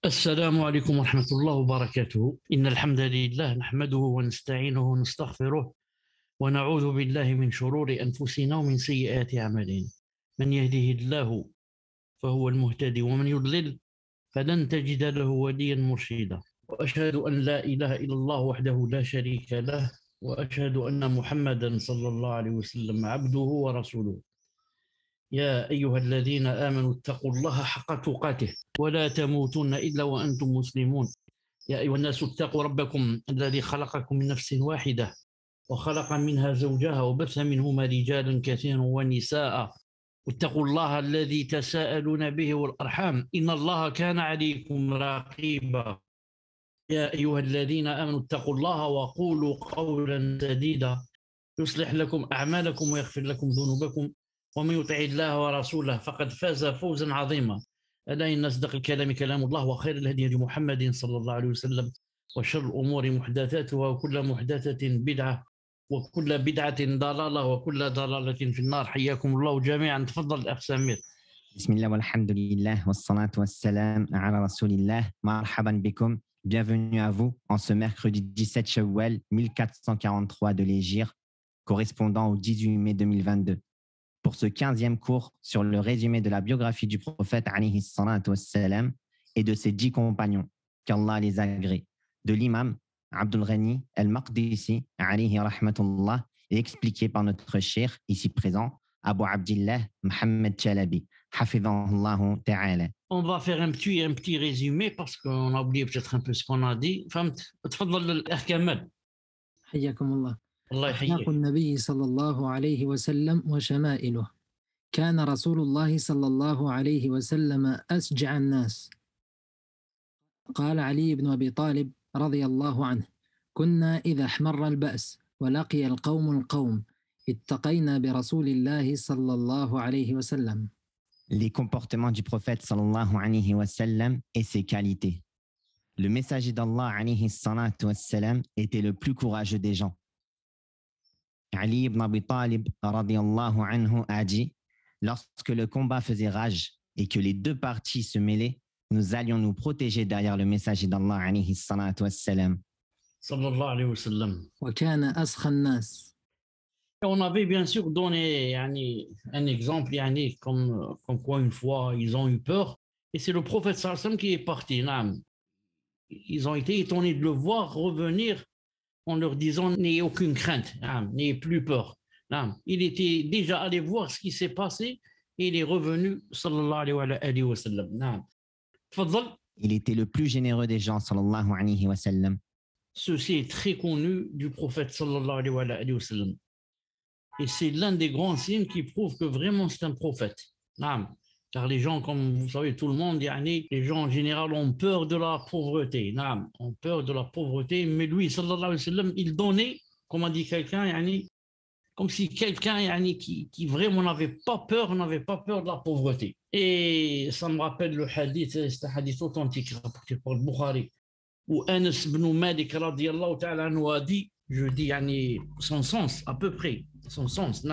السلام عليكم ورحمة الله وبركاته. إن الحمد لله نحمده ونستعينه ونستغفره ونعوذ بالله من شرور أنفسنا ومن سيئات أعمالنا. من يهده الله فهو المهتدي ومن يضلل فلن تجد له وليا مرشدا. وأشهد أن لا إله إلا الله وحده لا شريك له، وأشهد أن محمدا صلى الله عليه وسلم عبده ورسوله. يا أيها الذين آمنوا اتقوا الله حق تقاته ولا تموتن إلا وأنتم مسلمون. يا أيها الناس اتقوا ربكم الذي خلقكم من نفس واحدة وخلق منها زوجها وبث منهما رجالا كثيرا ونساء، واتقوا الله الذي تساءلون به والأرحام إن الله كان عليكم رقيبا. يا أيها الذين آمنوا اتقوا الله وقولوا قولا سديدا يصلح لكم أعمالكم ويغفر لكم ذنوبكم، ومن يطع الله ورسوله فقد فاز فوزا عظيما. ألا إن أصدق الكلام كلام الله، وخير الهدي هدي محمد صلى الله عليه وسلم، وشر الأمور محدثاتها وكل محدثة بدعة وكل بدعة ضلالة وكل ضلالة في النار. حياكم الله جميعا. تفضل الأخ سمير. بسم الله والحمد لله والصلاة والسلام على رسول الله. Marhaban bikum. Bienvenue à vous en ce mercredi 17 Shawwal 1443 de l'Hégire, correspondant au 18 mai 2022. Pour ce 15e cours sur le résumé de la biographie du prophète alayhi salatu wassalam et de ses 10 compagnons, qu'Allah les agrée, de l'imam Abdul Ghani al-Maqdisi alayhi rahmatullah, et expliqué par notre cheikh ici présent, Abu Abdillah Mohamed Chalabi, hafidhahullah ta'ala. On va faire un petit résumé parce qu'on a oublié peut-être un peu ce qu'on a dit. فهمت؟ تفضل الأخ كمال. حياكم الله. الله أخلاق يحييك. النبي صلى الله عليه وسلم وشمائله. كان رسول الله صلى الله عليه وسلم أشجع الناس. قال علي بن أبي طالب رضي الله عنه: كنا إذا احمر البأس ولقي القوم اتقينا برسول الله صلى الله عليه وسلم. Les comportements du prophète sallallahu alayhi wa sallam et ses qualités. Le messager d'Allah alayhi salatu wassalam était le plus courageux des gens. Ali ibn Abi Talib radiyallahu anhu a dit: lorsque le combat faisait rage et que les deux parties se mêlaient, nous allions nous protéger derrière le messager d'Allah alayhi salatu wassalam. صلى الله عليه وسلم. وكان أسخى الناس. On avait bien sûr donné un exemple comme quoi une fois ils ont eu peur et c'est le prophète sallallahu alayhi wa sallam qui est parti. Naam. Ils ont été étonnés de le voir revenir en leur disant: n'ayez aucune crainte, n'ayez plus peur. Il était déjà allé voir ce qui s'est passé et il est revenu sallallahu alayhi wa sallam. Il était le plus généreux des gens sallallahu alayhi wa sallam. Ceci est très connu du prophète sallallahu alayhi wa sallam. Et c'est l'un des grands signes qui prouve que vraiment c'est un prophète. Car les gens, comme vous savez, tout le monde, les gens en général ont peur de la pauvreté. Ont peur de la pauvreté, mais lui, sallallahu alayhi wa sallam, il donnait, comme a dit quelqu'un, comme si quelqu'un qui vraiment n'avait pas peur de la pauvreté. Et ça me rappelle le hadith, c'est un hadith authentique rapporté par le Bukhari, où Anas ibn Malik radiyallahu ta'ala anhu a dit, je dis son sens à peu près, son sens,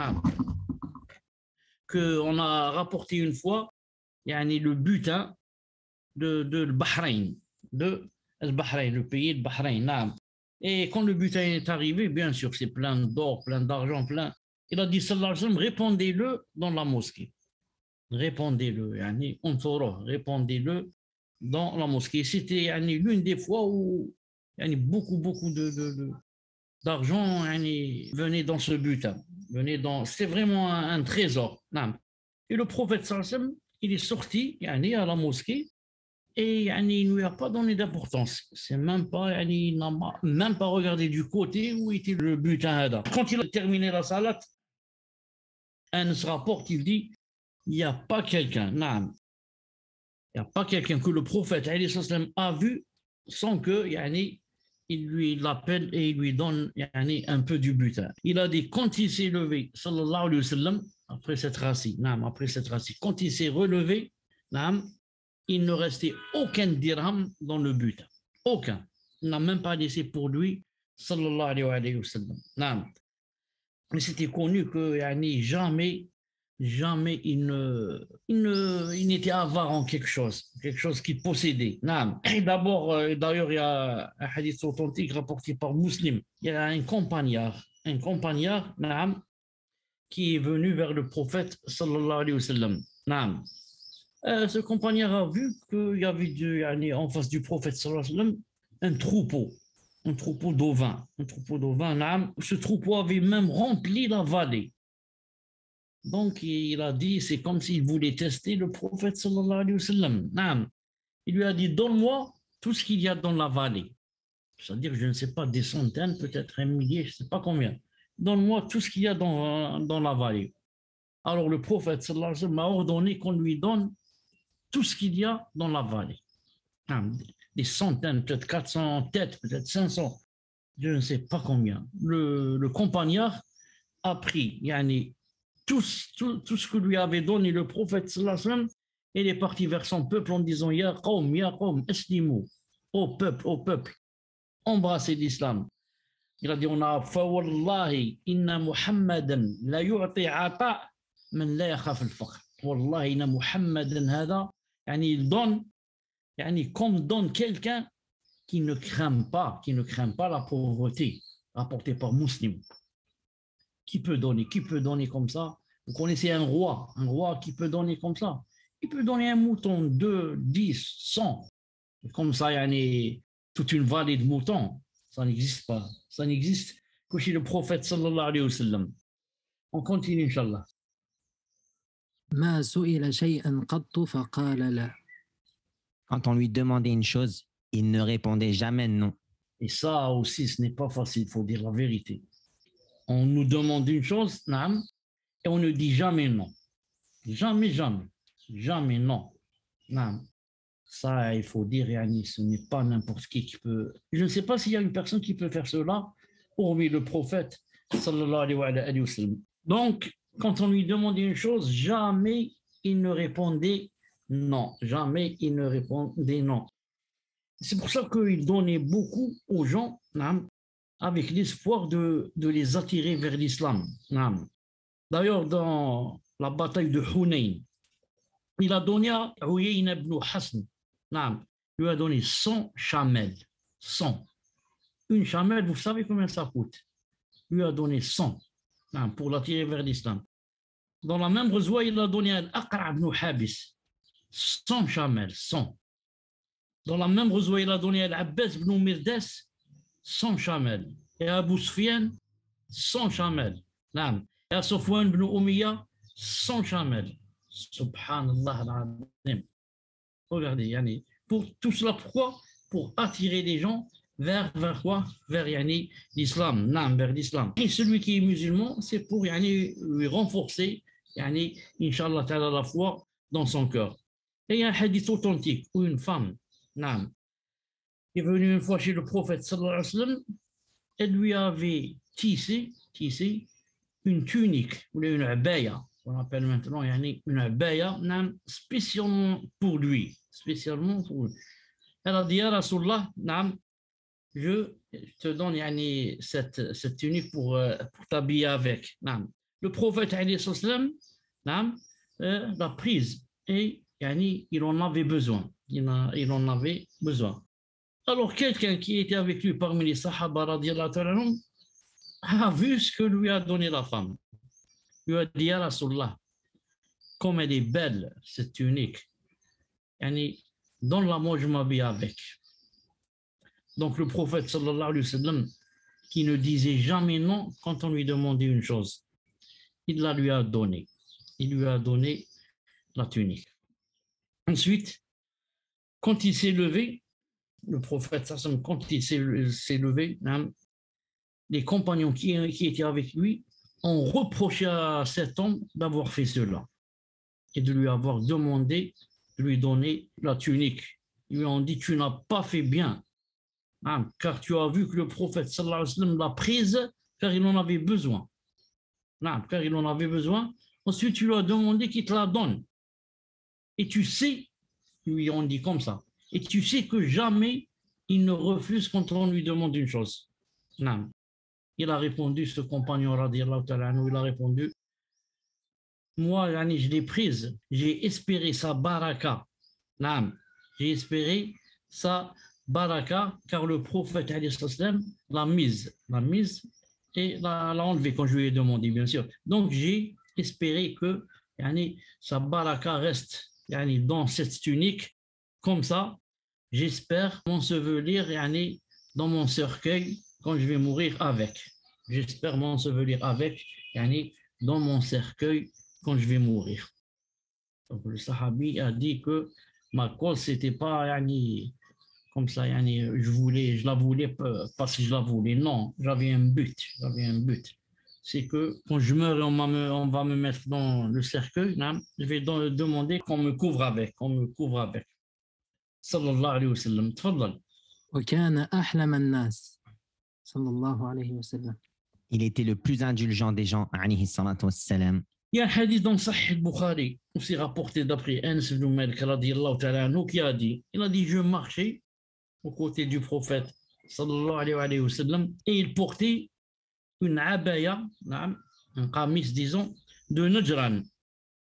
qu'on a rapporté une fois le butin de Bahreïn, le pays de Bahreïn. Et quand le butin est arrivé, bien sûr, c'est plein d'or, plein d'argent, plein. Il a dit, sallallahu alayhi wa sallam, répandez-le dans la mosquée. Répandez-le, répandez-le dans la mosquée. C'était l'une des fois où beaucoup d'argent venait dans ce butin. C'est vraiment un trésor. Et le prophète sallallahu alayhi wa sallam, il est sorti à la mosquée et il ne lui a pas donné d'importance. Il n'a même pas regardé du côté où était le butin. Quand il a terminé la salat, un se rapporte, il dit: il n'y a pas quelqu'un, il n'y a pas quelqu'un que le prophète a vu sans que il lui l'appelle et il lui donne un peu du butin. Il a dit, quand il s'est levé, sallallahu alayhi wa sallam, après s'être assis, quand il s'est relevé, il ne restait aucun dirham dans le butin. Aucun. Il n'a même pas laissé pour lui, sallallahu alayhi wa sallam. Mais c'était connu que jamais jamais il n'était avare en quelque chose qu'il possédait. Naam. Et d'abord, d'ailleurs, il y a un hadith authentique rapporté par Muslim. Il y a un campagnard, naam, qui est venu vers le prophète sallallahu alayhi wa sallam. Naam. Ce campagnard a vu qu'il y avait en face du prophète sallallahu alayhi wa sallam un troupeau d'ovins. Naam. Ce troupeau avait même rempli la vallée. Donc, il a dit, c'est comme s'il voulait tester le prophète sallallahu alayhi wa sallam. Naam. Il lui a dit, donne-moi tout ce qu'il y a dans la vallée. C'est-à-dire, je ne sais pas, des centaines, peut-être un millier, je ne sais pas combien. Donne-moi tout ce qu'il y a dans la vallée. Alors, le prophète sallallahu alayhi wa sallam a ordonné qu'on lui donne tout ce qu'il y a dans la vallée. Naam. Des centaines, peut-être 400 têtes, peut-être 500, je ne sais pas combien. Le compagnard a pris, tout ce que lui avait donné le prophète sallallahu alayhi wa sallam, il est parti vers son peuple en disant ya qawm, aslimu, ô peuple, embrassez l'islam. Il a dit on a fa wallahi inna Muhammadan la yu'ti ata man la yakhaf al-faqr. Wallahi inna Muhammadan hada, il donne, comme donne quelqu'un qui ne craint pas la pauvreté, rapporté par Muslim. Qui peut donner comme ça? Vous connaissez un roi qui peut donner comme ça. Il peut donner un mouton, 2, 10, 100. Comme ça, toute une vallée de moutons. Ça n'existe pas. Ça n'existe que chez le prophète sallallahu alayhi wa sallam. On continue, Inch'Allah. ما سئل شيئا قط فقال لا. Quand on lui demandait une chose, il ne répondait jamais non. Et ça aussi, ce n'est pas facile, il faut dire la vérité. On nous demande une chose, naam, et on ne dit jamais non. Jamais non. Naam. Ça, il faut dire, ce n'est pas n'importe qui peut. Je ne sais pas s'il y a une personne qui peut faire cela, hormis le prophète, sallallahu alayhi wa sallam. Donc, quand on lui demandait une chose, jamais il ne répondait non. Jamais il ne répondait non. C'est pour ça qu'il donnait beaucoup aux gens, naam, avec l'espoir de les attirer vers l'islam. D'ailleurs, dans la bataille de Hunayn, il a donné à Uyayna ibn Hasn, il lui a donné 100 chamelles. 100. Une chamelle, vous savez combien ça coûte? Il lui a donné 100 pour l'attirer vers l'islam. Dans la même ghazwa, il a donné à Al-Aqra' ibn Habis 100 chamelles, 100. Dans la même ghazwa, il a donné à Al-Abbas ibn Mirdas 100 chamelles. Et à Abu Sufyan, 100 chamelles. Et à Safwan ibn Umayya, 100 chamelles. Subhanallah al-Azim. Regardez, pour tout cela, pourquoi? Pour attirer les gens vers quoi? Vers l'islam. Vers l'islam. Et celui qui est musulman, c'est pour lui renforcer, Inch'Allah ta'ala, la foi dans son cœur. Et il y a un hadith authentique où une femme, est venue une fois chez le prophète sallallahu alayhi wa sallam. Elle lui avait tissé une tunique, ou une abaya, on appelle maintenant une abaya, spécialement pour lui. Elle a dit à Rasulallah, je te donne cette tunique pour t'habiller avec. Le prophète alayhi salam l'a prise et il en avait besoin. Il en avait besoin. Alors, quelqu'un qui était avec lui parmi les Sahaba, a vu ce que lui a donné la femme. Il lui a dit à Rasulallah, comme elle est belle, cette tunique, donne-la moi, je m'habille avec. Donc, le prophète, sallallahu alayhi wa sallam, qui ne disait jamais non quand on lui demandait une chose, il la lui a donnée. Il lui a donné la tunique. Ensuite, quand il s'est levé, le prophète, quand il s'est levé, les compagnons qui étaient avec lui ont reproché à cet homme d'avoir fait cela et de lui avoir demandé de lui donner la tunique. Ils lui ont dit, tu n'as pas fait bien, car tu as vu que le prophète sallallahu alayhi wa sallam l'a prise car il en avait besoin. Car il en avait besoin. Ensuite, tu lui as demandé qu'il te la donne. Et tu sais, lui ont dit comme ça, et tu sais que jamais il ne refuse quand on lui demande une chose. Il a répondu, ce compagnon, il a répondu, moi, yani, je l'ai prise, j'ai espéré sa baraka. Naam. J'ai espéré sa baraka, car le prophète alayhi salam l'a mise et l'a enlevée quand je lui ai demandé, bien sûr. Donc, j'ai espéré que yani, sa baraka reste yani, dans cette tunique. Comme ça, j'espère m'ensevelir yani, dans mon cercueil quand je vais mourir avec. J'espère m'ensevelir avec, yani, dans mon cercueil quand je vais mourir. Donc, le sahabi a dit que ma cause, c'était pas yani, comme ça, yani, je la voulais parce que je la voulais. Non, j'avais un but. J'avais un but. C'est que quand je meurs, on va me mettre dans le cercueil. Non, je vais demander qu'on me couvre avec. Qu'on me couvre avec. Sallallahu alayhi wa sallam. Tfadal. وكان أحلم الناس صلى الله عليه وسلم. Il était le plus indulgent des gens, alayhi salatu wassalam. Il y a un hadith dans Sahih al-Bukhari, aussi rapporté d'après Anas ibn Malik radiyallahu ta'ala anhu, qui a dit, il a dit, je marchais aux côtés du prophète sallallahu alayhi wa sallam, et il portait une abaya, un qamis, disons, de Najran,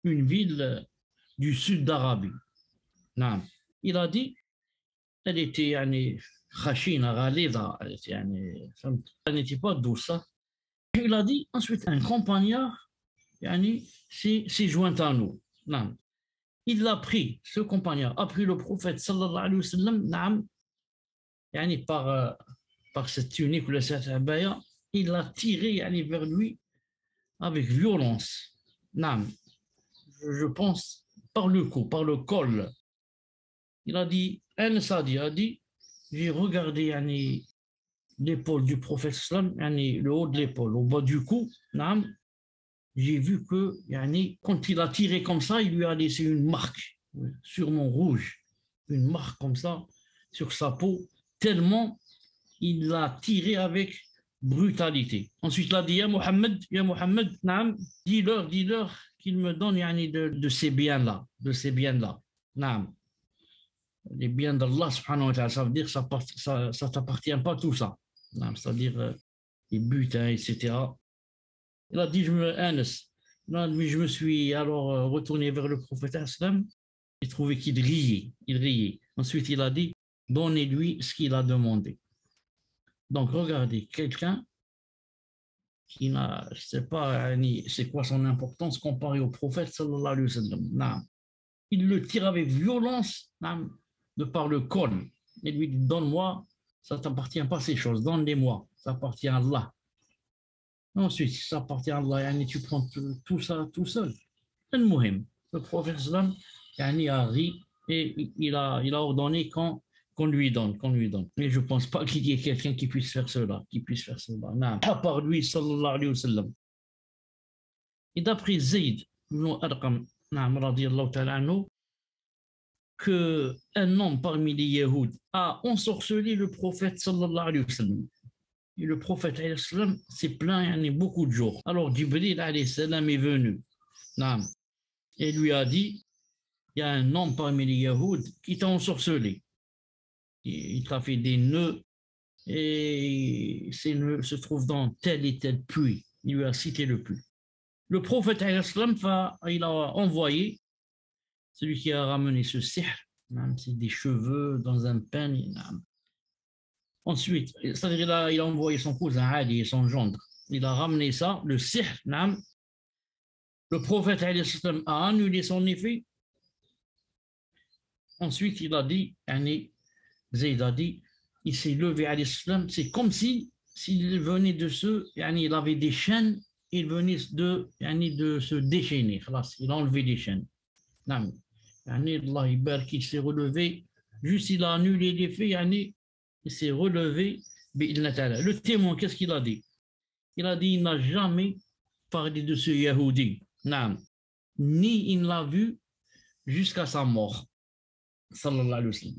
une ville du sud d'Arabie. Il a dit, elle était khashina, ghalida, elle n'était pas douce. Il a dit, ensuite, un campagnard s'est joint à nous. Il l'a pris, ce campagnard a pris le prophète sallallahu alayhi wa sallam, par cette tunique ou cette abaya, il l'a tiré vers lui avec violence. Je pense par le cou, par le col. Il a dit, a dit, j'ai regardé l'épaule du prophète sallam, le haut de l'épaule, au bas du cou. J'ai vu que quand il a tiré comme ça, il lui a laissé une marque sur mon rouge, une marque comme ça sur sa peau, tellement il l'a tiré avec brutalité. Ensuite, il a dit, ya Mohammed, dis-leur qu'il me donne de ces biens-là, les biens d'Allah subhanahu wa ta'ala, ça veut dire que ça t'appartient pas tout ça, c'est-à-dire les butins, etc. Il a dit, je me suis alors retourné vers le prophète islam. J'ai trouvé qu'il riait. Ensuite, il a dit, donnez-lui ce qu'il a demandé. Donc, regardez, quelqu'un qui n'a, je ne sais pas c'est quoi son importance comparé au prophète sallallahu alayhi wa sallam. Il le tire avec violence de par le col. Il lui dit, donne-moi, ça ne t'appartient pas ces choses, donne-les-moi, ça appartient à Allah. Ensuite, ça appartient à Allah, tu prends tout ça tout seul. Le prophète sallam a ri et il a ordonné qu'on lui donne. Mais je ne pense pas qu'il y ait quelqu'un qui puisse faire cela, à part lui, sallallahu alayhi wa sallam. Et d'après Zayd ibn Arqam, radiyallahu ta'ala anhu, qu'un homme parmi les Yahouds a ensorcelé le prophète sallallahu alayhi wa sallam. Et le prophète alayhi wa sallam s'est plaint beaucoup de jours. Alors Jibril alayhi salam est venu et lui a dit, il y a un homme parmi les Yahouds qui t'a ensorcelé. Il t'a fait des nœuds et ces nœuds se trouvent dans tel et tel puits. Il lui a cité le puits. Le prophète alayhi salam il a envoyé celui qui a ramené ce sihr, c'est des cheveux dans un peigne. Ensuite, c'est-à-dire il a envoyé son cousin Ali et son gendre. Il a ramené ça, le sihr. Le prophète alayhi salam a annulé son effet. Ensuite, il a dit, Zayd a dit, il s'est levé alayhi salam, c'est comme s'il venait de il avait des chaînes, il venait de se déchaîner. Il a enlevé les chaînes. Allah il s'est relevé, juste il a annulé l'effet, il s'est relevé. Le témoin, qu'est-ce qu'il a dit? Il a dit, il n'a jamais parlé de ce Yahoudi, ni il l'a vu jusqu'à sa mort. Sallallahu alayhi wa sallam.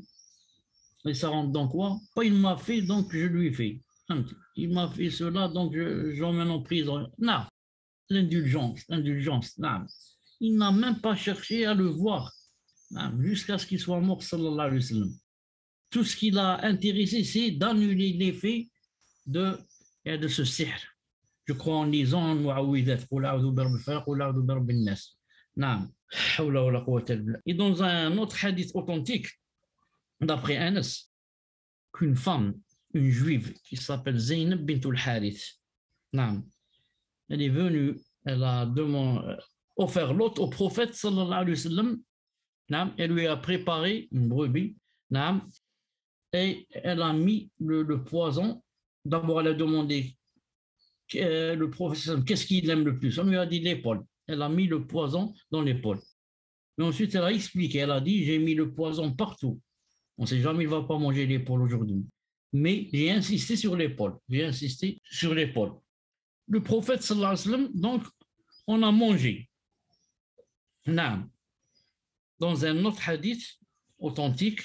Et ça rentre dans quoi? Pas il m'a fait, donc je lui ai fait. Il m'a fait cela, donc je l'emmène en prison. Non, l'indulgence. Non. Il n'a même pas cherché à le voir jusqu'à ce qu'il soit mort, sallallahu alayhi wa sallam. Tout ce qui l'a intéressé, c'est d'annuler l'effet de ce sihr. Je crois en lisant Mu'awwidat, Qul a'udhu bi rabbil falaq, Qul a'udhu bi rabbin nas. Naam. Hawla wa la quwwata illa billah. Et dans un autre hadith authentique, d'après Anas, qu'une femme, une juive qui s'appelle Zaynab bint al-Harith, naam, elle est venue, elle a offert l'hôte au prophète sallallahu alayhi wa sallam, naam, elle lui a préparé une brebis, naam, et elle a mis le poison. D'abord, elle a demandé le prophète, qu'est-ce qu'il aime le plus? On lui a dit l'épaule. Elle a mis le poison dans l'épaule. Mais ensuite, elle a expliqué, elle a dit, j'ai mis le poison partout. On ne sait jamais, il ne va pas manger l'épaule aujourd'hui. Mais j'ai insisté sur l'épaule. J'ai insisté sur l'épaule. Le prophète, sallallahu alayhi wa sallam, donc, on a mangé. Naam. Dans un autre hadith authentique,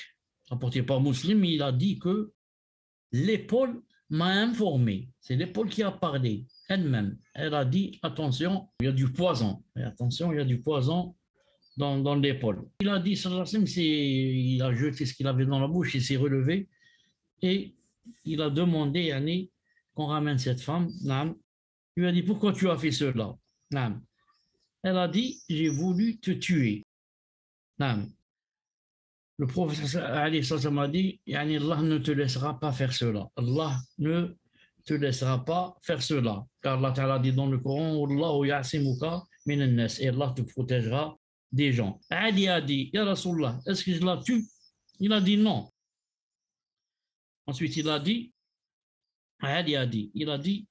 rapporté par Muslim, il a dit que l'épaule m'a informé. C'est l'épaule qui a parlé elle-même. Elle a dit, attention, il y a du poison. Et attention, il y a du poison dans l'épaule. Il a dit, sallallahu alayhi wa sallam, il a jeté ce qu'il avait dans la bouche, il s'est relevé et il a demandé Annie qu'on ramène cette femme. Naam. Il lui a dit, pourquoi tu as fait cela? Naam. Elle a dit, j'ai voulu te tuer. Naam. Le prophète a dit, Allah ne te laissera pas faire cela. Allah ne te laissera pas faire cela. Car Allah Ta'ala dit dans le Coran, Wallahu ya'simuka minan nas, et Allah te protégera des gens. Ali a dit, Ya Rasulallah, est-ce que je la tue? Il a dit non. Ensuite, il a dit, Ali a dit, il a dit,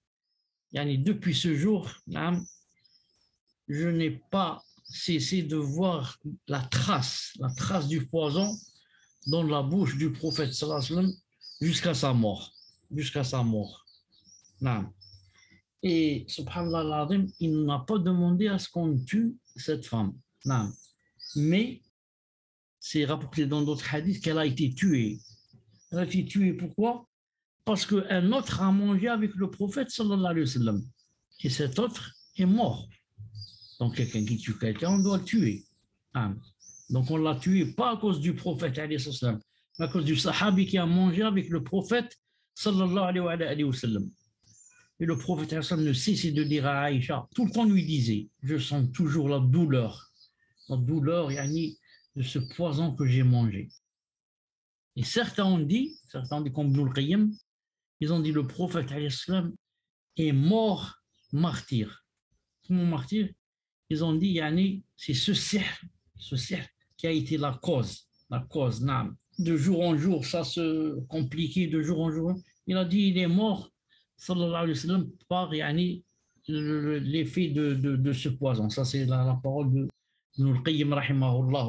depuis ce jour, je n'ai pas cessé de voir la trace du poison dans la bouche du prophète sallallahu alayhi wa sallam jusqu'à sa mort. Jusqu'à sa mort. Et subhanallah, il n'a pas demandé à ce qu'on tue cette femme. Mais c'est rapporté dans d'autres hadiths qu'elle a été tuée. Elle a été tuée pourquoi? Parce qu'un autre a mangé avec le prophète sallallahu alayhi wa sallam. Et cet autre est mort. Donc quelqu'un qui tue quelqu'un, on doit le tuer. Donc on l'a tué pas à cause du prophète alayhi wa sallam, mais à cause du sahabi qui a mangé avec le prophète sallallahu alayhi wa sallam. Et le prophète alayhi wa sallam ne cessait de dire à Aïcha, tout le temps lui disait, je sens toujours la douleur de ce poison que j'ai mangé. Et certains ont dit comme Ibn al-Qayyim, ils ont dit le prophète alayhi wa sallam est mort martyr. Comment martyr? Ils ont dit, c'est ce sihr qui a été la cause, de jour en jour, ça se compliquait de jour en jour. Il a dit, il est mort, sallallahu alayhi wa sallam, par l'effet de ce poison. Ça, c'est la parole de Ibn al-Qayyim, rahimahullah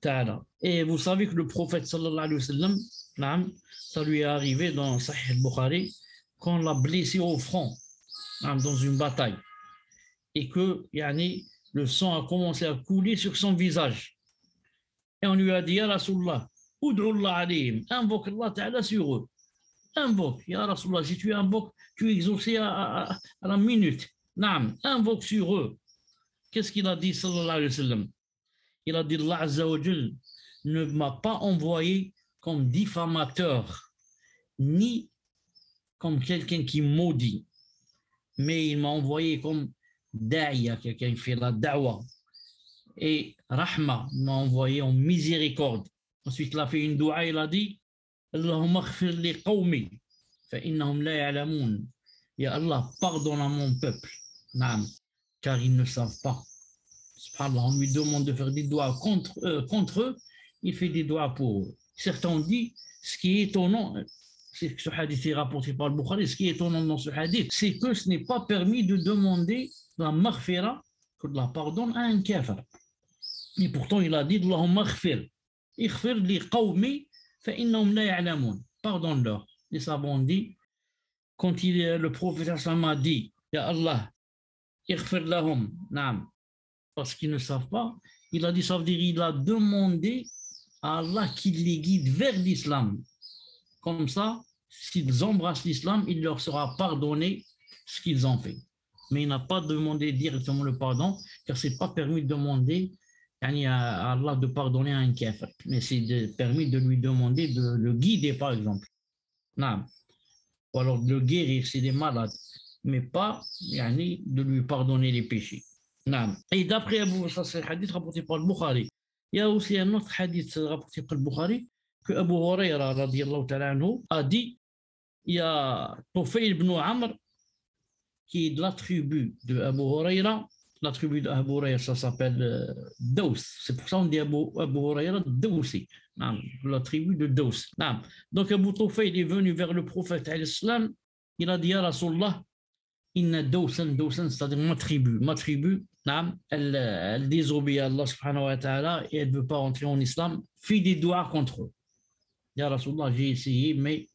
ta'ala. Et vous savez que le prophète, sallallahu alayhi wa sallam, ça lui est arrivé dans Sahih al-Bukhari, qu'on l'a blessé au front, dans une bataille. Et que le sang a commencé à couler sur son visage. Et on lui a dit, Ya Rasulallah, Ud'ullah alayhim, invoque Allah Ta'ala sur eux. Invoque, Ya Rasulallah, si tu invoques, tu es exaucé à la minute. Naam, invoque sur eux. Qu'est-ce qu'il a dit, sallallahu alayhi wa sallam? Il a dit, Allah Azza wa Jal ne m'a pas envoyé comme diffamateur, ni comme quelqu'un qui maudit, mais il m'a envoyé comme Da'iya, quelqu'un qui fait la da'wa. Et Rahma m'a envoyé en miséricorde. Ensuite, il a fait une dua, il a dit Allahumma aghfir li qawmi fa innahum la ya'lamun. Ya Allah, pardonne à mon peuple, car ils ne savent pas. Subhanallah, on lui demande de faire des doigts contre eux, il fait des doigts pour eux. Certains ont dit, ce qui est étonnant, c'est que ce hadith est rapporté par le Bukhari, ce qui est étonnant dans ce hadith, c'est que ce n'est pas permis de demander la maghfira, que de la pardonne à un kafir. Et pourtant, il a dit Allahumma ighfir li qawmi fa innahum la ya'lamun. Pardonne-leur. Les savants ont dit, quand le prophète a dit Ya Allah, ighfir lahum, parce qu'ils ne savent pas, il a dit, ça veut dire, il a demandé à Allah qu'il les guide vers l'islam. Comme ça, s'ils embrassent l'islam, il leur sera pardonné ce qu'ils ont fait. Mais il n'a pas demandé directement le pardon, car ce n'est pas permis de demander à Allah de pardonner à un kafir. Mais c'est permis de lui demander de le guider, par exemple. Ou alors de le guérir, c'est des malades. Mais pas de lui pardonner les péchés. نعم. Et d'après Abu, ça c'est un hadith rapporté par le Bukhari. Il y a aussi un autre hadith rapporté par le Bukhari que Abu Huraira radiallahu ta'ala anhu a dit, il y a Tufayl ibn Amr qui est de la tribu de Abu Huraira. La tribu d'Abu Huraira, ça s'appelle Daws. C'est pour ça qu'on dit Abu Huraira Dawsi. La tribu de Daws. Donc Abu Tufayl est venu vers le prophète alayhi salam. Il a dit ya Rasulallah, inna Dawsan, c'est-à-dire ma tribu, elle désobéit à Allah subhanahu wa ta'ala et elle ne veut pas entrer en islam. Fais des doigts contre eux. Ya Rasulallah, j'ai essayé, mais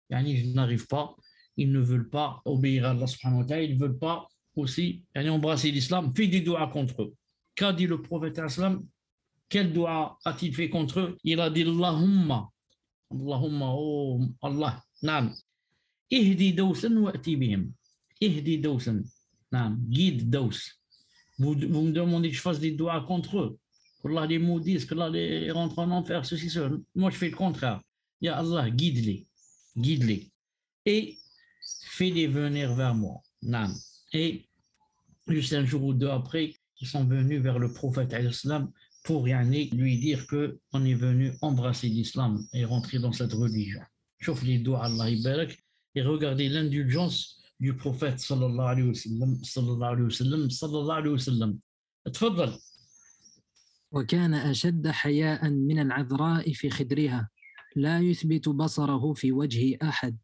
je n'arrive pas. Ils ne veulent pas obéir à Allah subhanahu wa ta'ala, ils ne veulent pas aussi embrasser l'islam, fait des doigts contre eux. Qu'a dit le prophète islam? Quel doigt a-t-il fait contre eux? Il a dit Allahumma, oh Allah, naam, ihdi dawsan wa ati bihim, ihdi dawsan, naam, guide Daws. Vous me demandez que je fasse des doigts contre eux, que Allah les maudisse, que Allah les rentre en enfer, ceci, cela. Moi je fais le contraire. Ya Allah, guide-les. Et fais-les venir vers moi. Naam. Et juste un jour ou deux après, ils sont venus vers le prophète pour lui dire qu'on est venu embrasser l'islam et rentrer dans cette religion. Chauffe les doigts, Allah ibarak, et regardez l'indulgence du prophète sallallahu alayhi wa sallam. تفضل. وكان أشد حياء من العذراء في خدرها لا يثبت بصره في وجه أحد.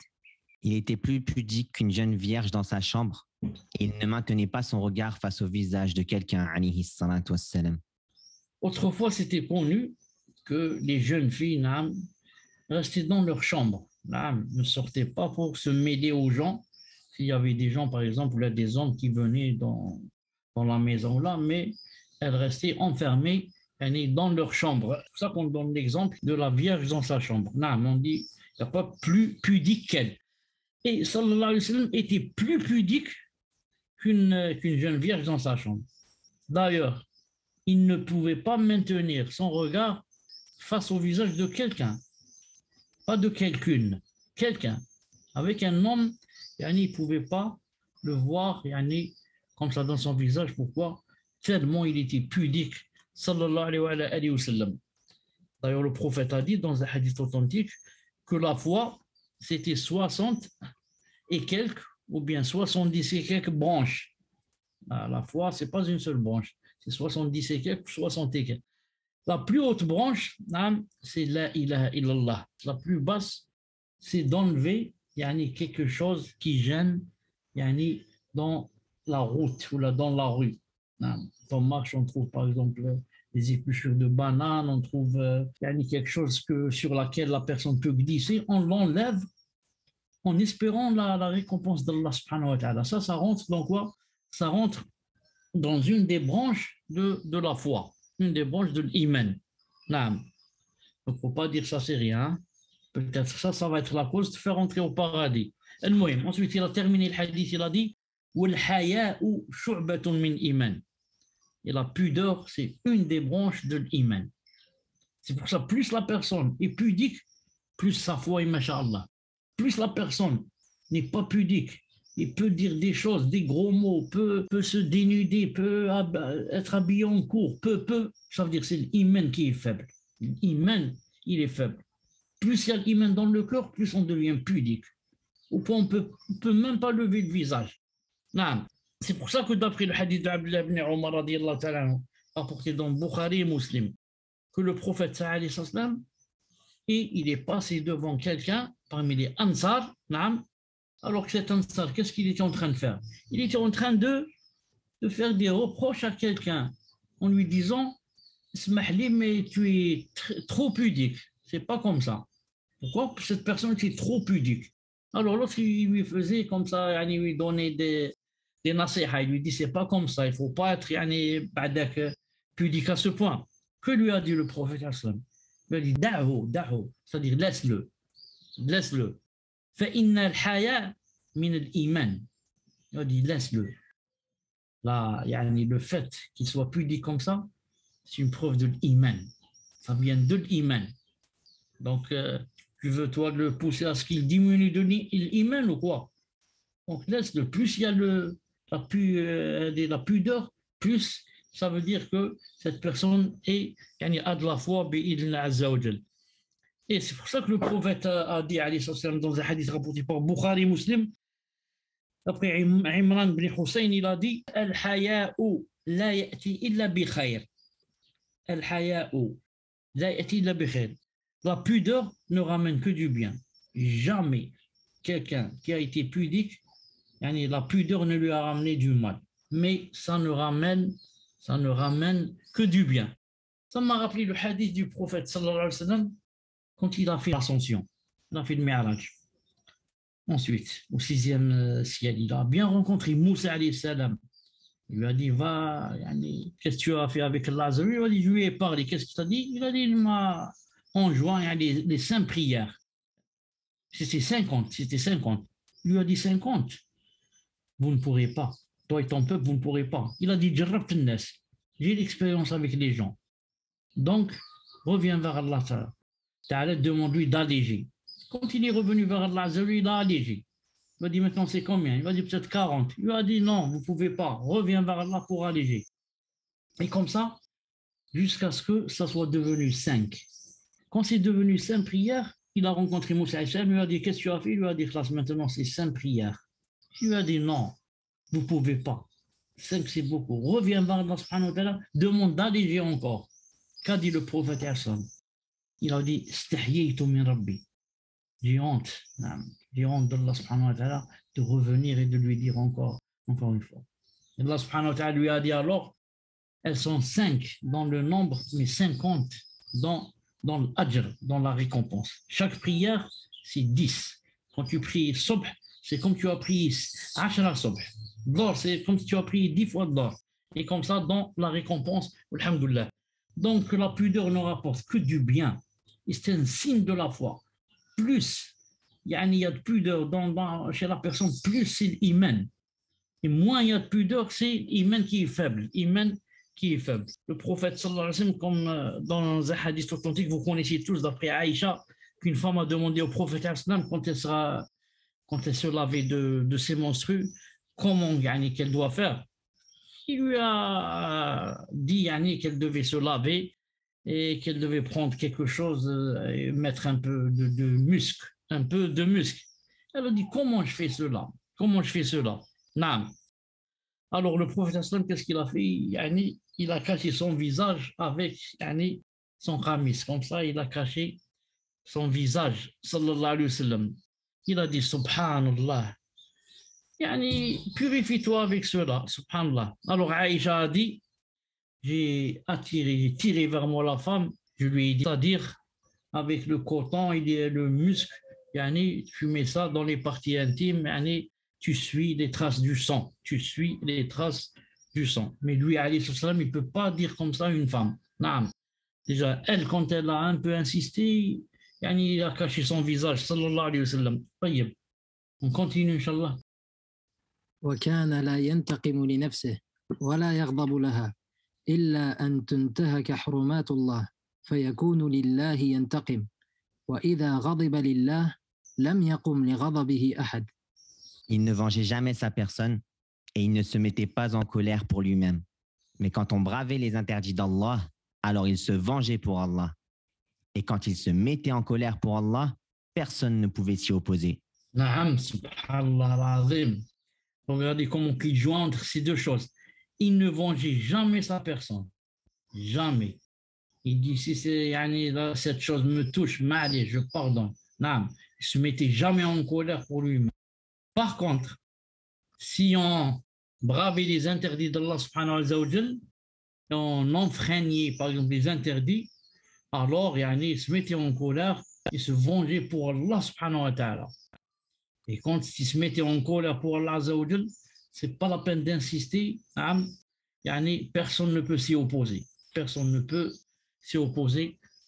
Il était plus pudique qu'une jeune vierge dans sa chambre et il ne maintenait pas son regard face au visage de quelqu'un, alayhi salatu wassalam. Autrefois, c'était connu que les jeunes filles restaient dans leur chambre, ne sortaient pas pour se mêler aux gens. S'il y avait des gens, par exemple, là, des hommes qui venaient dans la maison là, mais elles restaient enfermées dans leur chambre. C'est pour ça qu'on donne l'exemple de la vierge dans sa chambre. On dit il n'y a pas plus pudique qu'elle. Et sallallahu alayhi wa sallam était plus pudique qu'une jeune vierge dans sa chambre. D'ailleurs, il ne pouvait pas maintenir son regard face au visage de quelqu'un, pas de quelqu'une, quelqu'un. Avec un homme, il ne pouvait pas le voir comme ça dans son visage. Pourquoi? Tellement il était pudique, sallallahu alayhi wa sallam. D'ailleurs, le prophète a dit dans un hadith authentique que la foi, c'était 60 et quelques, ou bien 70 et quelques branches. La foi, ce n'est pas une seule branche, c'est 70 et quelques, 60 et quelques. La plus haute branche, c'est la ilaha illallah. La plus basse, c'est d'enlever quelque chose qui gêne dans la route ou dans la rue. Quand on marche, on trouve par exemple des épluchures de bananes, on trouve quelque chose sur laquelle la personne peut glisser, on l'enlève en espérant la récompense d'Allah subhanahu wa ta'ala. Ça rentre dans quoi? Ça rentre dans une des branches de la foi, une des branches de l'iman. Donc, il ne faut pas dire ça, c'est rien. Peut-être ça va être la cause de faire entrer au paradis. Ensuite, il a terminé le hadith, il a dit وَالْحَيَاءُ شُعْبَةٌ مِنْ إِيمَانٍ. Et la pudeur, c'est une des branches de l'iman. C'est pour ça, plus la personne est pudique, plus sa foi est masha'Allah. Plus la personne n'est pas pudique, il peut dire des choses, des gros mots, peut se dénuder, peut être habillé en court, ça veut dire que c'est l'iman qui est faible. L'iman, il est faible. Plus il y a l'iman dans le cœur, plus on devient pudique. Au point on peut même pas lever le visage. Non. C'est pour ça que d'après le hadith d'Abdullah ibn Omar radiyallahu ta'ala apporté dans Bukhari et Muslim, que le prophète sallallahu alayhi wa sallam, et il est passé devant quelqu'un parmi les Ansar, alors que cet Ansar, qu'est-ce qu'il était en train de faire? Il était en train de faire des reproches à quelqu'un en lui disant Smahli, mais tu es trop pudique. C'est pas comme ça. Pourquoi? Cette personne était trop pudique. Alors lorsqu'il lui faisait comme ça, il lui donnait des nasiha, il lui dit c'est pas comme ça, il faut pas être pudique à ce point. Que lui a dit le prophète? Il a dit da'hu, c'est-à-dire laisse-le. فإن الحياء من الإيمان. Il a dit laisse-le. Là, le fait qu'il soit pudique comme ça, c'est une preuve de l'iman. Ça vient de l'iman. Donc, tu veux toi le pousser à ce qu'il diminue de l'iman ou quoi? Donc laisse-le. Plus il y a la pudeur, plus, ça veut dire que cette personne a de la foi bi'idhnillah azza wa jal. Et c'est pour ça que le prophète a dit alayhi salam dans un hadith rapporté par Bukhari Muslim, après Imran ibn Hussein, il a dit Al-haya'u la ya'ti illa bi khayr. Al-haya'u la ya'ti illa bi khayr. La pudeur ne ramène que du bien. Jamais quelqu'un qui a été pudique, la pudeur ne lui a ramené du mal. Mais ça ne ramène que du bien. Ça m'a rappelé le hadith du prophète sallallahu alayhi wa sallam quand il a fait l'ascension, il a fait le mi'raj. Ensuite, au 6e ciel, il a bien rencontré Moussa alayhi salam. Il lui a dit, va, qu'est-ce que tu as fait avec Allah? Il lui a dit, je lui ai parlé. Qu'est-ce qu'il t'a dit? Il a dit, il m'a enjoint les 5 prières. C'était 50. Il lui a dit 50. Vous ne pourrez pas. Toi et ton peuple, vous ne pourrez pas. Il a dit, j'ai l'expérience avec les gens. Donc, reviens vers Allah. Demande-lui d'alléger. Quand il est revenu vers Allah, il a allégé. Il a dit, maintenant c'est combien? Il a dit peut-être 40. Il a dit, non, vous ne pouvez pas. Reviens vers Allah pour alléger. Et comme ça, jusqu'à ce que ça soit devenu 5. Quand c'est devenu 5 prières, il a rencontré Moussa et il lui a dit, qu'est-ce que tu as fait? Il lui a dit, maintenant c'est 5 prières. Il lui a dit, non, vous ne pouvez pas. 5 c'est beaucoup. Reviens vers Allah subhanahu wa ta'ala, demande d'alléger encore. Qu'a dit le prophète Hassan? Il a dit, Stahyaytu min Rabbi. J'ai honte d'Allah subhanahu wa ta'ala de revenir et de lui dire encore une fois. Et Allah subhanahu wa ta'ala lui a dit alors, elles sont 5 dans le nombre, mais 50 dans l'ajr, dans la récompense. Chaque prière, c'est 10. Quand tu pries subh, c'est comme tu as prié 10 subh. D'or, c'est comme si tu as prié 10 fois d'or. Et comme ça, dans la récompense, alhamdoulilah. Donc, la pudeur ne rapporte que du bien. Et c'est un signe de la foi. Plus il y a de pudeur chez la personne, plus c'est l'iman. Et moins il y a de pudeur, c'est l'iman qui est faible. Le prophète sallallahu alayhi wa sallam, comme dans un hadith authentique, vous connaissez tous d'après Aïcha, qu'une femme a demandé au prophète sallallahu quand elle se lavait de ses menstrues, comment qu'elle doit faire. Il lui a dit qu'elle devait se laver et qu'elle devait prendre quelque chose et mettre un peu de muscle. Elle a dit, comment je fais cela? Non. Alors le prophète, qu'est-ce qu'il a fait? Il a caché son visage avec son khamis. Comme ça, il a caché son visage, sallallahu alayhi wa sallam. Il a dit, subhanallah. Purifie-toi avec cela, subhanallah. Alors Aïcha a dit, j'ai tiré vers moi la femme, je lui ai dit, c'est-à-dire avec le coton et le muscle, tu mets ça dans les parties intimes, tu suis les traces du sang. Mais lui, alayhi salam, il ne peut pas dire comme ça à une femme. Non. Déjà, elle, quand elle a un peu insisté, il a caché son visage, sallallahu alayhi wa sallam. On continue, Inch'Allah. وكان لا ينتقم لنفسه ولا يغضب لها إلا أن تنتهك حرمات الله فيكون لله ينتقم وإذا غضب لله لم يقم لغضبه أحد. Il ne vengeait jamais sa personne et il ne se mettait pas en colère pour lui-même. Mais quand on bravait les interdits d'Allah, alors il se vengeait pour Allah. Et quand il se mettait en colère pour Allah, personne ne pouvait s'y opposer. Naam, subhanallah al-azim. Regardez comment il joint ces deux choses. Il ne vengeait jamais sa personne. Jamais. Il dit, si cette chose me touche, mal, je pardonne. Non, il ne se mettait jamais en colère pour lui-même. Par contre, si on bravait les interdits d'Allah subhanahu wa ta'ala, et on enfreignait par exemple les interdits, alors il se mettait en colère et se vengeait pour Allah subhanahu wa ta'ala. Et quand il se mettait en colère pour Allah azza wa jal, c'est pas la peine d'insister. Personne ne peut s'y opposer.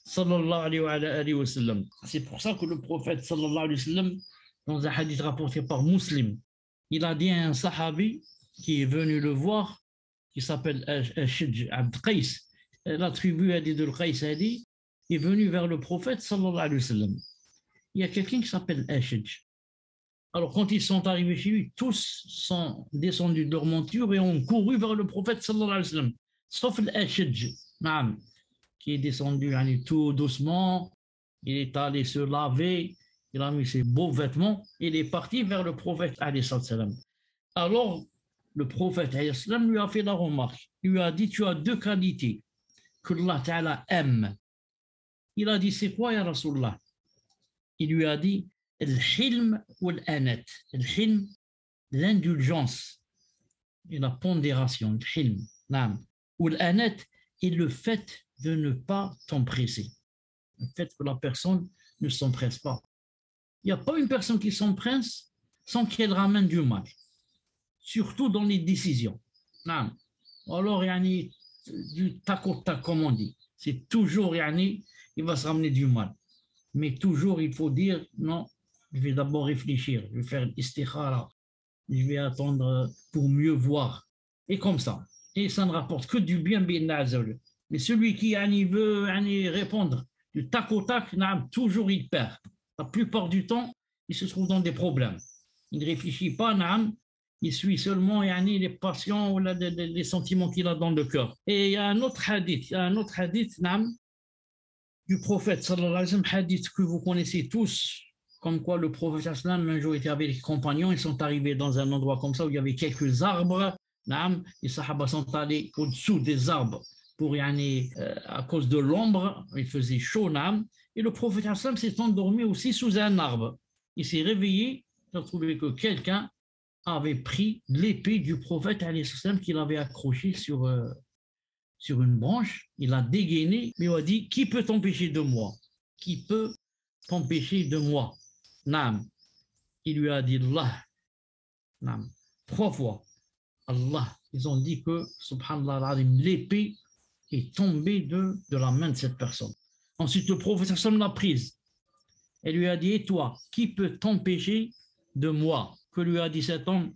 Sallallahu alayhi wa sallam. C'est pour ça que le prophète sallallahu alayhi wa sallam, dans un hadith rapporté par Muslim, il a dit à un sahabi qui est venu le voir, qui s'appelle Ashij Abd Qais, la tribu de Qais est venu vers le prophète sallallahu alayhi wa sallam. Il y a quelqu'un qui s'appelle Ashij. Alors, quand ils sont arrivés chez lui, tous sont descendus de leur monture et ont couru vers le prophète sallallahu alayhi wa sallam. Sauf l'Ashaj, qui est descendu tout doucement. Il est allé se laver, il a mis ses beaux vêtements, il est parti vers le prophète alayhi salam. Alors, le prophète alayhi salam lui a fait la remarque. Il lui a dit, tu as deux qualités que Allah Ta'ala aime. Il a dit, c'est quoi, ya Rasulallah? Il lui a dit, al-hilm ou al-anat. Al-hilm, l'indulgence et la pondération. Al-hilm, ou al-anat est le fait de ne pas t'empresser. Le fait que la personne ne s'empresse pas. Il n'y a pas une personne qui s'empresse sans qu'elle ramène du mal. Surtout dans les décisions. Alors, du tac au tac, comme on dit. C'est toujours, il va se ramener du mal. Mais toujours, il faut dire, non, je vais d'abord réfléchir, je vais faire l'istikhara, je vais attendre pour mieux voir. Et comme ça. Et ça ne rapporte que du bien, mais celui qui veut répondre du tac au tac, toujours il perd. La plupart du temps, il se trouve dans des problèmes. Il ne réfléchit pas, il suit seulement les passions ou les sentiments qu'il a dans le cœur. Et il y a un autre hadith, du prophète sallallahu alayhi wa sallam, hadith que vous connaissez tous, comme quoi le prophète sallallahu alayhi wa sallam un jour était avec les compagnons, ils sont arrivés dans un endroit comme ça où il y avait quelques arbres, les sahaba sont allés au-dessous des arbres pour à cause de l'ombre, il faisait chaud, et le prophète sallallahu alayhi wa sallam s'est endormi aussi sous un arbre. Il s'est réveillé, il a trouvé que quelqu'un avait pris l'épée du prophète alayhi salam qu'il avait accrochée sur une branche, il a dégainé, mais il a dit, qui peut t'empêcher de moi? Qui peut t'empêcher de moi? Naam. Il lui a dit Allah. Naam. 3 fois. Allah. Ils ont dit que, subhanallah, l'épée est tombée de la main de cette personne. Ensuite, le prophète sallam l'a prise. Elle lui a dit, et toi, qui peut t'empêcher de moi? Que lui a dit cet homme?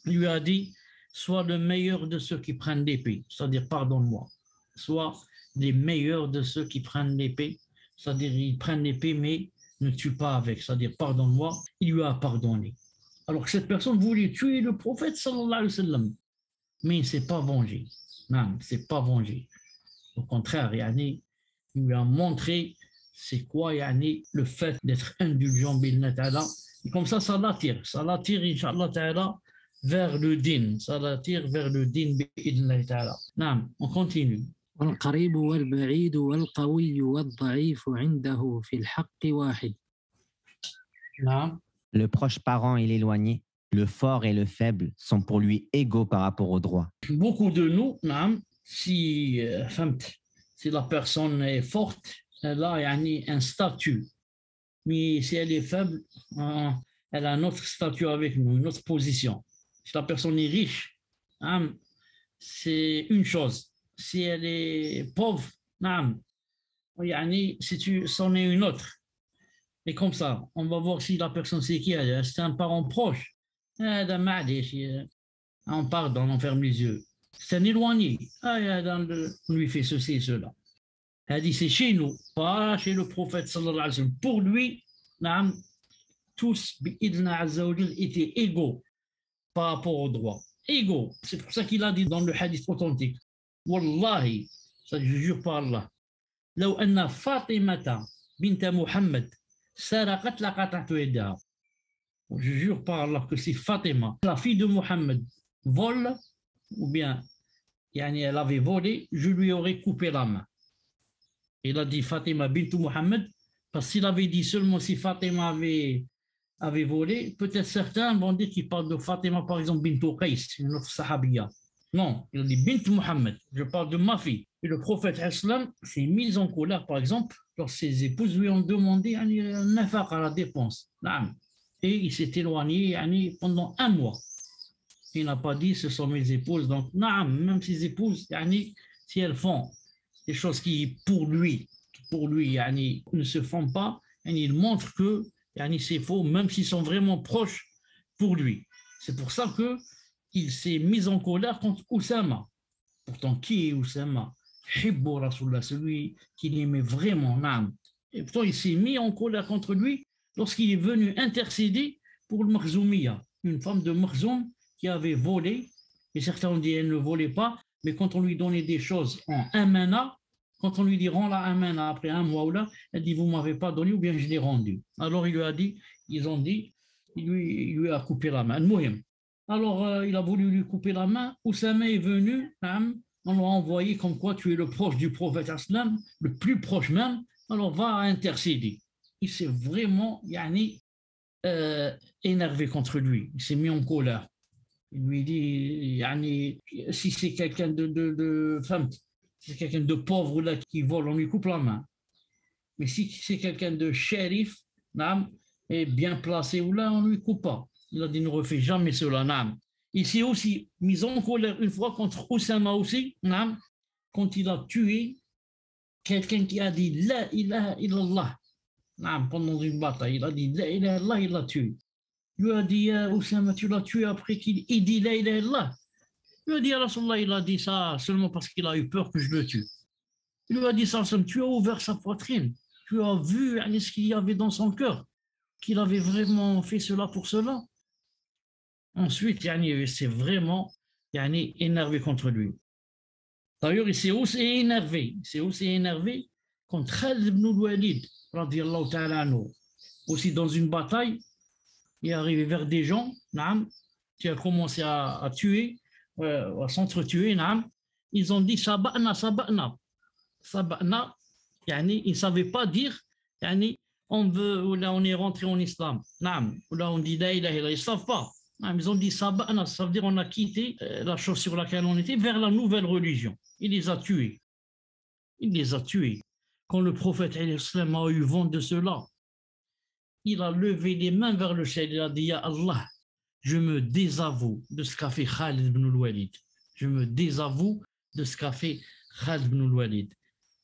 Il lui a dit, sois le meilleur de ceux qui prennent l'épée, c'est-à-dire pardonne-moi. Sois les meilleurs de ceux qui prennent l'épée, c'est-à-dire ils prennent l'épée mais ne tuent pas avec, c'est-à-dire pardonne-moi. Il lui a pardonné. Alors que cette personne voulait tuer le prophète sallallahu alayhi wa sallam, mais il ne s'est pas vengé. Non, il ne s'est pas vengé. Au contraire, il lui a montré c'est quoi le fait d'être indulgent billah ta'ala. Et comme ça l'attire, Inch'Allah ta'ala, vers le din, ça l'attire vers le din bi'idhnillah ta'ala. Non, on continue. والقريب والبعيد والقوي والضعيف عنده في الحق واحد. Non. Le proche parent et l'éloigné, le fort et le faible sont pour lui égaux par rapport au droit. Beaucoup de nous, si la personne est forte, elle a un statut. Mais si elle est faible, elle a un autre statut avec nous, une autre position. Si la personne est riche, c'est une chose. Si elle est pauvre, c'en est une autre. Et comme ça, on va voir si la personne c'est qui, c'est un parent proche. On pardonne, on ferme les yeux. C'est un éloigné. On lui fait ceci et cela. Elle dit c'est chez nous, pas chez le prophète sallallahu alayhi wa sallam. Pour lui, tous étaient égaux par rapport au droit. Égaux. C'est pour ça qu'il a dit dans le hadith authentique. Wallahi, ça je jure par Allah. لو أن فاطمة بنت محمد سرقت لقطعت يدها. Je jure par Allah que si Fatima, la fille de Mohammed, vole, ou bien elle avait volé, je lui aurais coupé la main. Il a dit Fatima bint Mohammed, parce qu'il avait dit seulement si Fatima avait volé, peut-être certains vont dire qu'il parle de Fatima, par exemple, bint Qais, une autre sahabiya. Non, il a dit bint Mohammed, je parle de ma fille. Et le prophète islam s'est mis en colère, par exemple, lorsque ses épouses lui ont demandé un nafaq à la dépense. Et il s'est éloigné pendant 1 mois. Il n'a pas dit ce sont mes épouses. Donc, même ses épouses, si elles font des choses qui, pour lui, ne se font pas, il montre que c'est faux, même s'ils sont vraiment proches pour lui. C'est pour ça qu'il s'est mis en colère contre Oussama. Pourtant, qui est Oussama? Hibbu Rasulullah, celui qu'il aimait vraiment. Et pourtant, il s'est mis en colère contre lui lorsqu'il est venu intercéder pour le Makhzoumiya, une femme de Makhzoum qui avait volé, et certains ont dit elle ne volait pas, mais quand on lui donnait des choses en amana, quand on lui dit rends la amana après un mois ou là, elle dit vous ne m'avez pas donné ou bien je l'ai rendu. Alors il lui a dit, ils ont dit, il lui a coupé la main. Alors il a voulu lui couper la main, Oussama est venu, on l'a envoyé comme quoi tu es le proche du prophète Aslam, le plus proche même, alors va intercéder. Il s'est vraiment énervé contre lui, il s'est mis en colère. Il lui dit, si c'est quelqu'un de femme, si c'est quelqu'un de pauvre là qui vole, on lui coupe la main. Mais si c'est quelqu'un de shérif, et bien placé ou là, on ne lui coupe pas. Il a dit, ne refais jamais cela. Il s'est aussi mis en colère une fois contre Oussama aussi, quand il a tué quelqu'un qui a dit La ilaha illallah pendant une bataille. Il a dit La ilaha illallah, il l'a tué. Il lui a dit Oussama, tu l'as tué après qu'il dit La ilaha illallah. Il lui a dit Rasulallah, il a dit ça seulement parce qu'il a eu peur que je le tue. Il lui a dit ça, tu as ouvert sa poitrine. Tu as vu ce qu'il y avait dans son cœur, qu'il avait vraiment fait cela pour cela. Ensuite, il s'est vraiment énervé contre lui. D'ailleurs, il s'est aussi énervé contre Khalid ibn al-Walid, radiallahu ta'ala anhu. Aussi dans une bataille, il est arrivé vers des gens, qui a commencé à tuer, à s'entretuer. Ils ont dit Saba'na, Saba'na. Saba'na, ils ne savaient pas dire, on veut, ou là on est rentré en islam. Ou là on dit La ilaha illallah, ils ne savent pas. Ils ont dit Saba'na, ça veut dire on a quitté la chose sur laquelle on était vers la nouvelle religion. Il les a tués. Il les a tués. Quand le prophète a eu vent de cela, il a levé les mains vers le ciel. Il a dit Ya Allah, je me désavoue de ce qu'a fait Khalid ibn al-Walid. Je me désavoue de ce qu'a fait Khalid ibn al-Walid.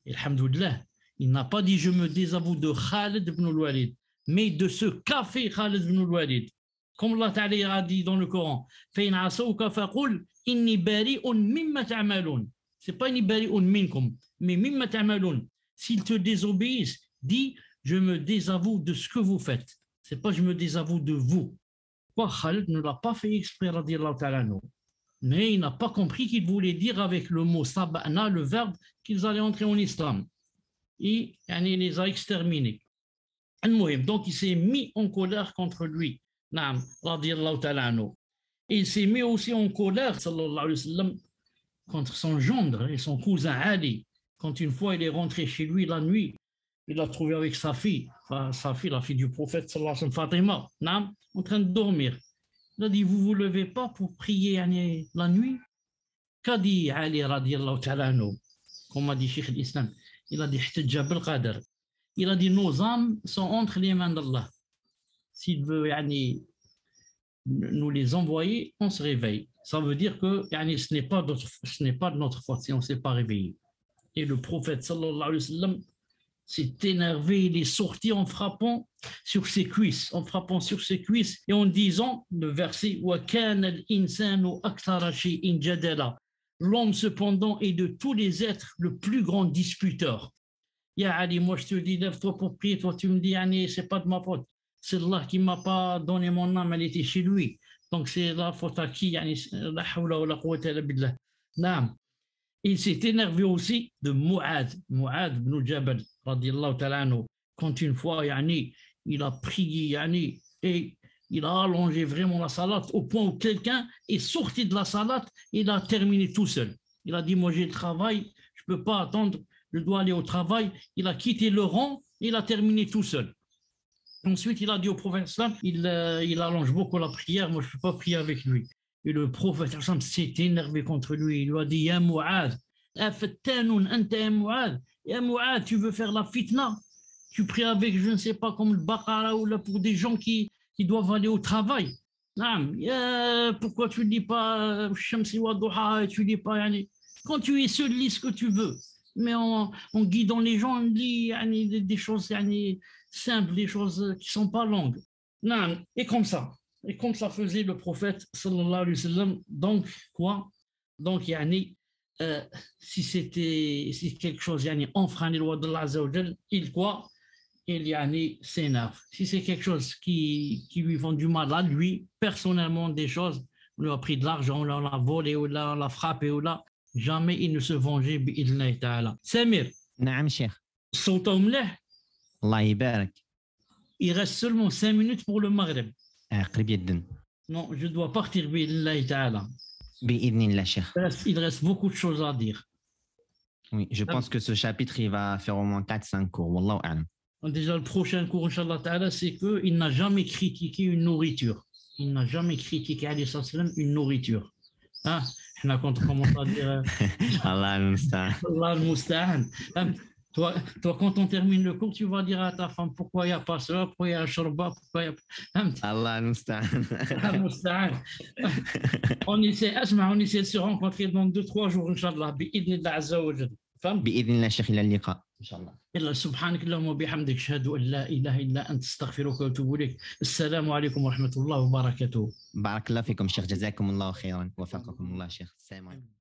Et alhamdoulilah, il n'a pas dit je me désavoue de Khalid ibn al-Walid, mais de ce qu'a fait Khalid ibn al-Walid. Comme Allah Ta'ala a dit dans le Coran, فَإِنْ عَصَوْكَ فَقُلْ إِنِّي بَرِيءٌ مِمَّا تَعْمَلُونَ. C'est pas إِنِّي بَرِيءٌ مِنْكُمْ, mais مِمَّا تَعْمَلُونَ. S'ils te désobéissent, dis je me désavoue de ce que vous faites. C'est pas je me désavoue de vous. Quoi, Khalid ne l'a pas fait exprès, radiallahu ta'ala, mais il n'a pas compris qu'il voulait dire avec le mot saba'na, le verbe, qu'ils allaient entrer en islam. Et il les a exterminés. Donc il s'est mis en colère contre lui. Radiallahu ta'ala anhu. Et il s'est mis aussi en colère, sallallahu alayhi wa sallam, contre son gendre et son cousin Ali. Quand une fois il est rentré chez lui la nuit, il l'a trouvé avec sa fille, la fille du prophète, sallallahu alayhi wa sallam, Fatima, en train de dormir. Il a dit, vous ne vous levez pas pour prier la nuit? Qu'a dit Ali radiallahu ta'ala anhu? Comme a dit Cheikh l'Islam, il a dit, il a dit, nos âmes sont entre les mains d'Allah. S'il veut nous les envoyer, on se réveille. Ça veut dire que ce n'est pas de notre faute si on ne s'est pas réveillé. Et le prophète sallallahu alayhi wa sallam s'est énervé, il est sorti en frappant sur ses cuisses, et en disant le verset l'homme cependant est de tous les êtres le plus grand disputeur. Ya Ali, moi je te dis lève-toi pour prier, toi tu me dis c'est pas de ma faute, c'est Allah qui m'a pas donné mon âme, elle était chez lui, donc c'est la faute à qui? La hawla wa la quwwata illa billah. Naam. Il s'est énervé aussi de Mu'ad ibn Jabal, radiallahu ta'ala anhu, quand une fois, il a prié, et il a allongé vraiment la salade au point où quelqu'un est sorti de la salade et il a terminé tout seul. Il a dit, moi j'ai le travail, je ne peux pas attendre, je dois aller au travail. Il a quitté le rang et il a terminé tout seul. Ensuite, il a dit au prophète, il allonge beaucoup la prière, moi je ne peux pas prier avec lui. Et le prophète s'est énervé contre lui. Il lui a dit, Ya Mu'ad, Ya Mu'ad, tu veux faire la fitna? Tu pries avec, je ne sais pas, comme le Baqara ou là pour des gens qui doivent aller au travail. Pourquoi tu ne dis pas Shamsi wa Duha, tu dis pas, quand tu es seul, lis ce que tu veux. Mais en guidant les gens, on lit des choses simples, des choses qui ne sont pas longues. Et comme ça. Et comme ça faisait le prophète, sallallahu alayhi wa sallam, donc quoi? Donc, si quelque chose enfreint les lois de Allah, il quoi? il yani, s'énerve. Si c'est quelque chose qui lui font du mal à lui, personnellement, des choses, on lui a pris de l'argent, on l'a volé, ou on l'a frappé, ou là, jamais il ne se vengeait بإذن تعالى. Samir, نعم شيخ. صوته مليح. الله يبارك. Il reste seulement 5 minutes pour le Maghreb. قريب جدا. Non, je dois partir بإذن تعالى. بإذن الله شيخ. Il reste beaucoup de choses à dire. Oui, je pense que ce chapitre, il va faire au moins 4-5 cours. Wallahu a'lam. Déjà, le prochain cours, Inch'Allah Ta'ala, c'est qu'il n'a jamais critiqué une nourriture. Il n'a jamais critiqué, alayhi salam, une nourriture. Hein? Quand on commence à dire Allah al-Musta'an. Allah al-Musta'an. Toi, quand on termine le cours, tu vas dire à ta femme pourquoi il n'y a pas cela, pourquoi il y a un shorba, pourquoi il y a. Allah al-Musta'an. On essaie de se rencontrer dans 2-3 jours, Inch'Allah, bi'idnillah azza wa jal. بإذن الله شيخ إلى اللقاء إن شاء الله. يلا سبحانك اللهم وبحمدك أشهد أن لا إله إلا أنت أستغفرك وأتوب إليك. السلام عليكم ورحمة الله وبركاته. بارك الله فيكم شيخ، جزاكم الله خيرا، وفقكم الله شيخ. السلام عليكم.